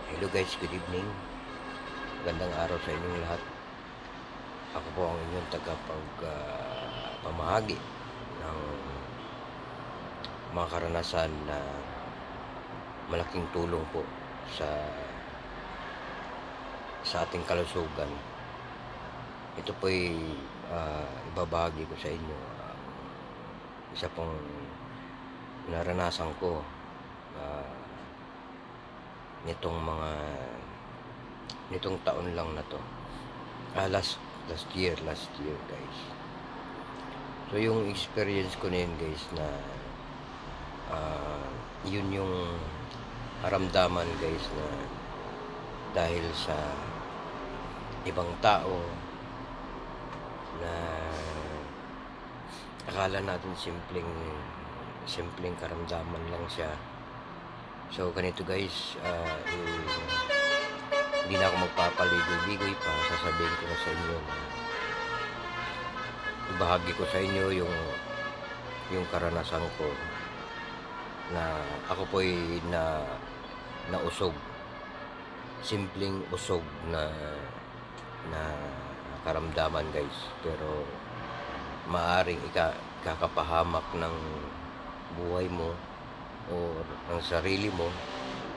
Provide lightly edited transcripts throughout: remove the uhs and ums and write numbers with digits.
Hello guys, good evening. Magandang araw sa inyong lahat. Ako po ang inyong pamahagi ng mga karanasan na malaking tulong po sa ating kalusugan. Ito po ay ibabahagi ko sa inyo isa pong naranasan ko nitong taon lang na to. Last year guys. So yung experience ko na yun guys na yun yung karamdaman guys na dahil sa ibang tao na akala natin simpleng karamdaman lang siya. So ganito guys, hindi na ako magpapaligoy-ligoy pa. Sasabihin ko na sa inyo na ibahagi ko sa inyo yung karanasan ko na ako po'y nausog, simpleng usog na karamdaman guys, pero maaring ikakapahamak ng buhay mo o ng sarili mo,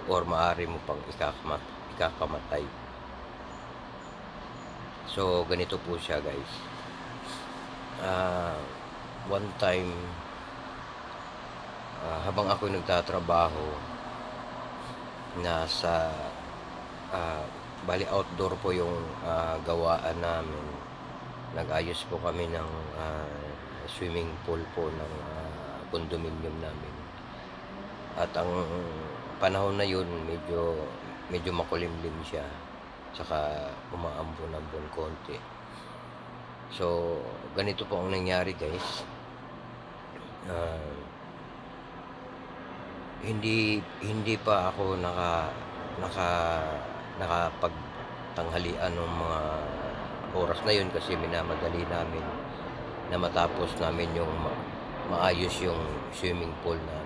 or maaari mo pang ikakamatay. So ganito po siya guys. One time, habang ako nagtatrabaho nasa bali outdoor po yung gawaan namin. Nag-ayos po kami ng swimming pool po ng condominium namin. At ang panahon na yun medyo makulimlim siya, saka umaambon-ambon konti. So ganito po ang nangyari guys. Hindi pa ako nakapagtanghalian ng mga oras na yun kasi minamadali namin na matapos namin yung maayos yung swimming pool namin.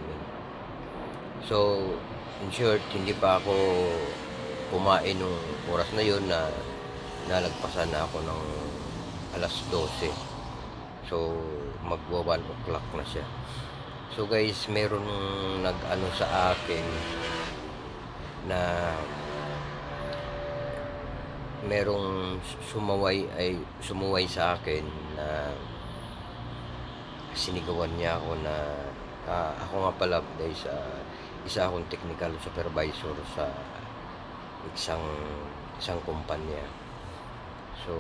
So in short, hindi pa ako kumain nung oras na yun na nalagpasan na ako ng alas 12. So magwa 1 o'clock na siya. So guys, meron nag-ano sa akin na merong sumuway sa akin na sinigawan niya ako na ako nga pala guys, isa akong technical supervisor sa isang kumpanya. So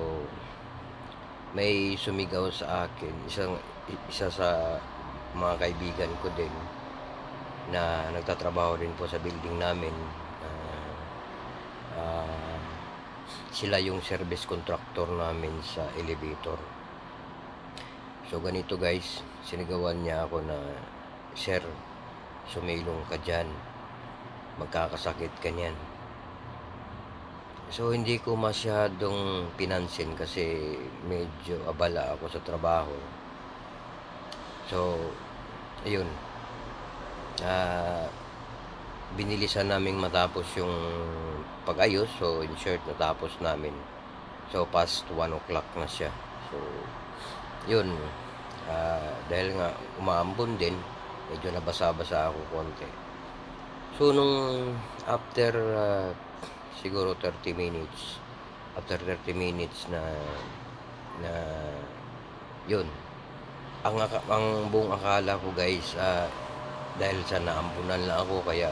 may sumigaw sa akin, isa sa mga kaibigan ko din na nagtatrabaho rin po sa building namin. Sila yung service contractor namin sa elevator. So ganito guys, sinigawan niya ako na, "Sir, sumilong ka dyan, magkakasakit ka niyan." So hindi ko masyadong pinansin kasi medyo abala ako sa trabaho. So ayun, binilisan naming matapos yung pag-ayos. So in short, natapos namin. So past 1 o'clock na siya. So yun, dahil nga umaambon din, medyo nabasa-basa ako konti. So nung after siguro 30 minutes, after 30 minutes na yun, ang buong akala ko guys, dahil sa naambunan lang ako kaya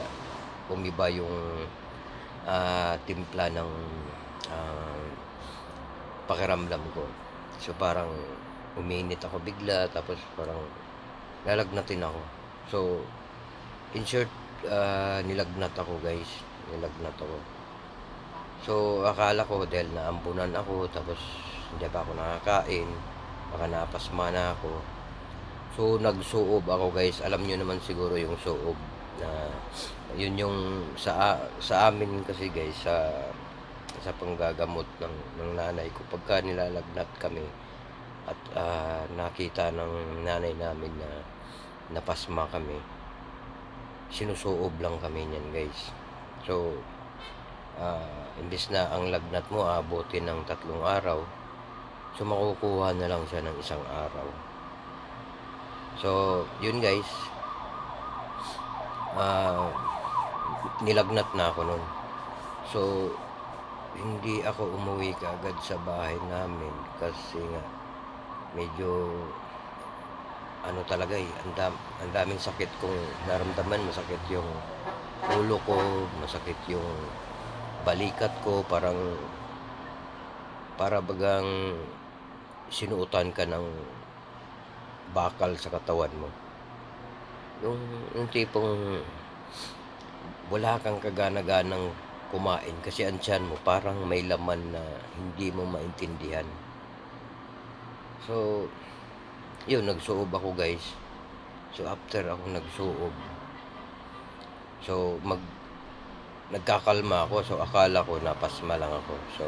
umiba yung timpla ng pakiramdam ko. So parang uminit ako bigla, tapos parang lalagnatin ako. So in short, nilagnat ako guys, nilagnat ako. So akala ko dahil naambunan ako, tapos hindi pa ako nakakain, baka napasma na ako. So nagsuob ako guys. Alam nyo naman siguro yung suob na yun yung sa amin kasi guys, sa panggagamot ng nanay ko, pagka nilalagnat kami at nakita ng nanay namin na napasma kami, sinusuob lang kami niyan guys. So Imbes na ang lagnat mo aabutin ng 3 araw, so makukuha na lang siya ng 1 araw. So, yun guys, ah, nilagnat na ako nun. So, hindi ako umuwi kaagad sa bahay namin kasi nga medyo ano talaga ang daming sakit kong naramdaman. Masakit yung ulo ko, masakit yung balikat ko, para bagang sinuotan ka ng bakal sa katawan mo. Yung tipong wala kang kagana-ganang kumain kasi ang tiyan mo parang may laman na hindi mo maintindihan. So, yun, nagsuob ako guys. So, after ako nagsuob, so nagkakalma ako. So, akala ko napasma lang ako. So,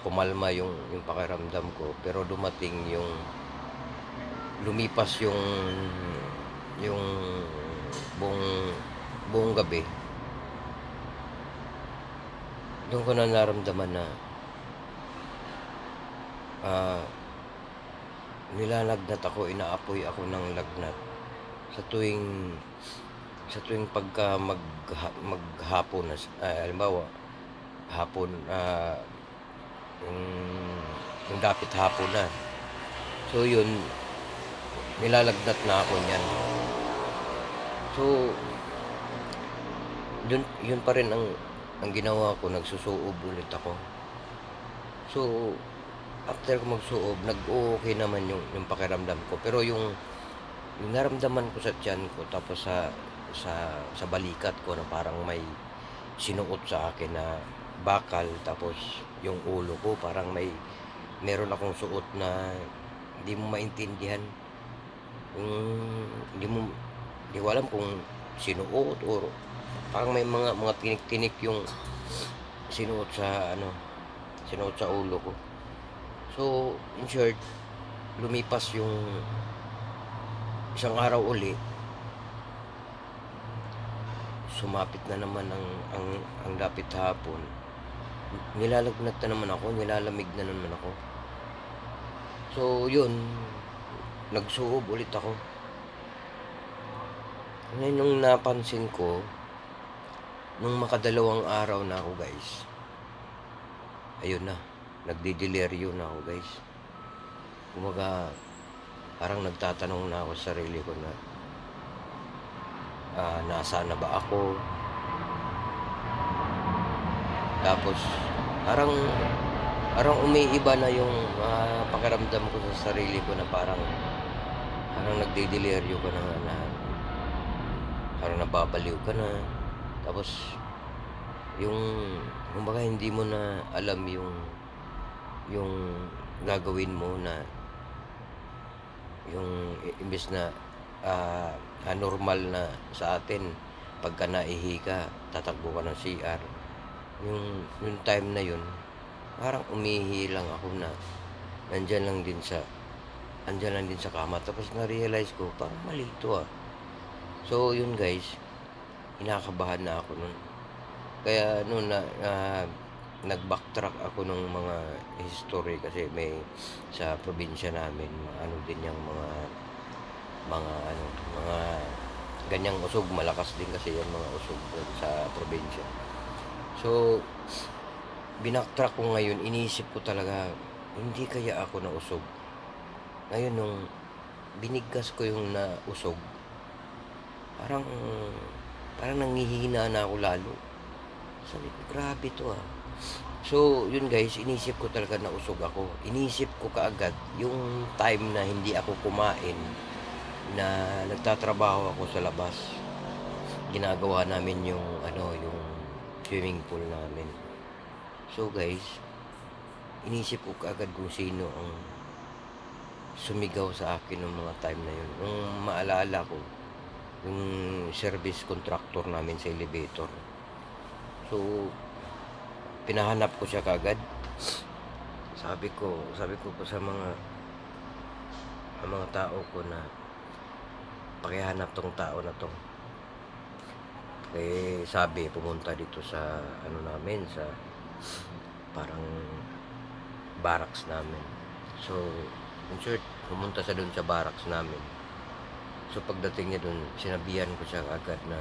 kumalma yung pakiramdam ko. Pero dumating lumipas yung buong gabi. Doon ko na naramdaman na nilalagnat ako, inaapoy ako ng lagnat sa tuwing pagka maghapon na, halimbawa hapon, yung dapit hapon na. So yun, nilalagnat na ako niyan. So yun pa rin ang ginawa ko, nagsusuob ulit ako. So after ko magsuob, nag-okay naman yung pakiramdam ko. Pero yung naramdaman ko sa tiyan ko, tapos sa balikat ko na parang may sinuot sa akin na bakal, tapos yung ulo ko parang meron akong suot na hindi mo maintindihan. Hindi ko alam kung sinuot or parang may mga tinik-tinik yung sinuot sa ulo ko. So, in short, lumipas yung 1 araw uli, sumapit na naman ang dapit hapon. Nilalagnat na naman ako, nilalamig na naman ako. So, yun, nagsuob ulit ako. Ngayon yung napansin ko, nung makadalawang araw na ako guys, ayun na, nagdideliryo na ako guys. Kumaga, parang nagtatanong na ako sa sarili ko na nasaan na ba ako? Tapos parang umiiba na yung pakiramdam ko sa sarili ko na parang nagdideliryo ka na parang nababaliw ka na. Tapos kumbaga hindi mo na alam yung gagawin mo, na yung imbes na normal na sa atin pagka naihi ka, tatakbo ka ng CR. Yung time na yun, parang umihi lang ako na andyan lang din sa kama. Tapos na-realize ko, parang mali ito ah. So yun guys, inakabahan na ako nun. Kaya noon nag-backtrack ako ng mga history kasi may sa probinsya namin din yung mga ganyang usog. Malakas din kasi yung mga usog sa probinsya. So binacktrack ko ngayon, iniisip ko talaga, hindi kaya ako nausog. Ngayon nung binigkas ko yung nausog, parang nanghihina na ako lalo. Sabi ko, grabe to ah. So, yun guys, inisip ko talaga na usog ako. Inisip ko kaagad yung time na hindi ako kumain, na nagtatrabaho ako sa labas. Ginagawa namin yung swimming pool namin. So guys, inisip ko kaagad kung sino ang sumigaw sa akin ng mga time na yun. Nung maalala ko, yung service contractor namin sa elevator. So, pinahanap ko siya kagad. Sabi ko pa sa mga tao ko na pakihanap tong tao na to. Eh, sabi pumunta dito sa ano namin, sa parang barracks namin. So, in short, pumunta siya dun sa barracks namin. So, pagdating niya dun, sinabihan ko siya agad na,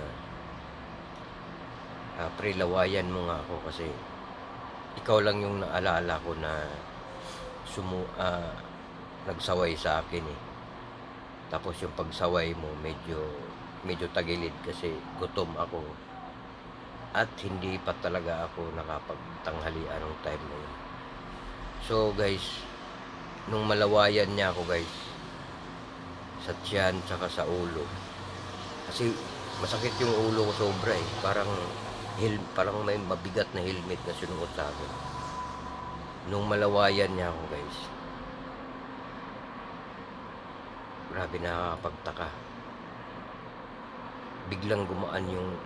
pre, lawayan mo nga ako kasi ikaw lang yung naalala ko na nagsaway sa akin eh. Tapos yung pagsaway mo medyo tagilid kasi gutom ako at hindi pa talaga ako nakapagtanghalian ng time na yun. So guys, nung malawayan niya ako guys, sa tiyan tsaka sa ulo, kasi masakit yung ulo ko sobra eh, parang may mabigat na helmet na sinuot sa akin. Nung malawayan niya ako guys, grabe, nakakapagtaka. Biglang gumaan ang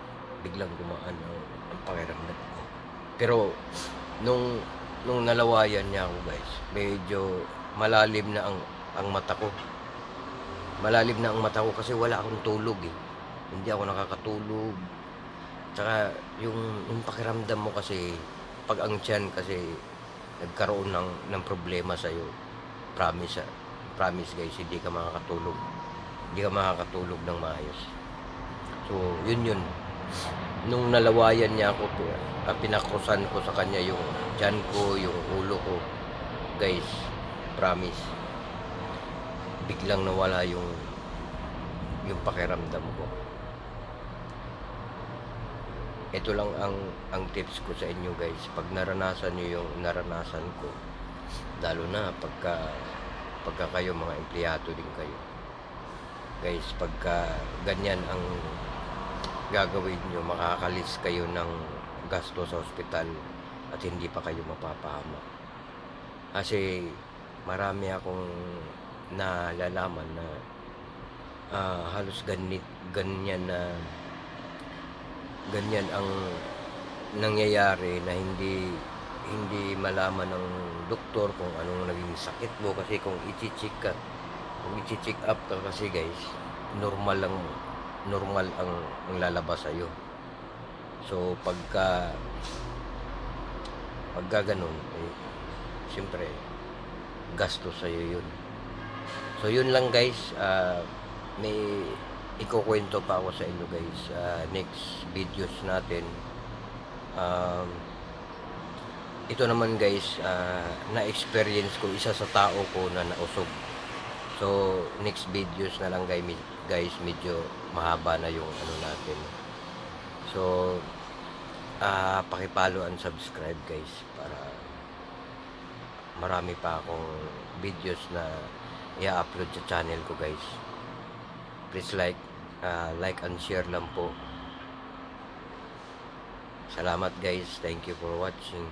pakiramdam ko. Pero nung nalawayan niya ako guys, medyo malalim na ang mata ko. Malalim na ang mata ko kasi wala akong tulog eh. Hindi ako nakakatulog. Tsaka yung pakiramdam mo kasi, pag ang tiyan kasi nagkaroon ng problema sa'yo, promise guys, hindi ka makakatulog. Hindi ka makakatulog ng maayos. So, yun. Nung nalawayan niya ako, pinakrusan ko sa kanya yung tiyan ko, yung ulo ko. Guys, promise, biglang nawala yung pakiramdam ko. Ito lang ang tips ko sa inyo guys. Pag naranasan nyo yung naranasan ko, lalo na pagka kayo mga empleyado din kayo. Guys, pagka ganyan ang gagawin nyo, makakalis kayo ng gasto sa ospital at hindi pa kayo mapapahamak. Kasi marami akong nalalaman na halos ganyan ang nangyayari, na hindi malaman ng doktor kung anong naging sakit mo. Kasi kung i-check up ka kasi guys, normal ang lalabas sa'yo. So pagka ganun eh, siyempre gastos sa'yo yun. So yun lang guys, may ikukwento pa ako sa inyo guys, next videos natin. Ito naman guys, na-experience ko, isa sa tao ko na nausog. So next videos na lang guys, medyo mahaba na yung ano natin. So paki-follow and subscribe guys, para marami pa akong videos na i-upload sa channel ko guys. Please like and share lang po. Salamat guys, thank you for watching.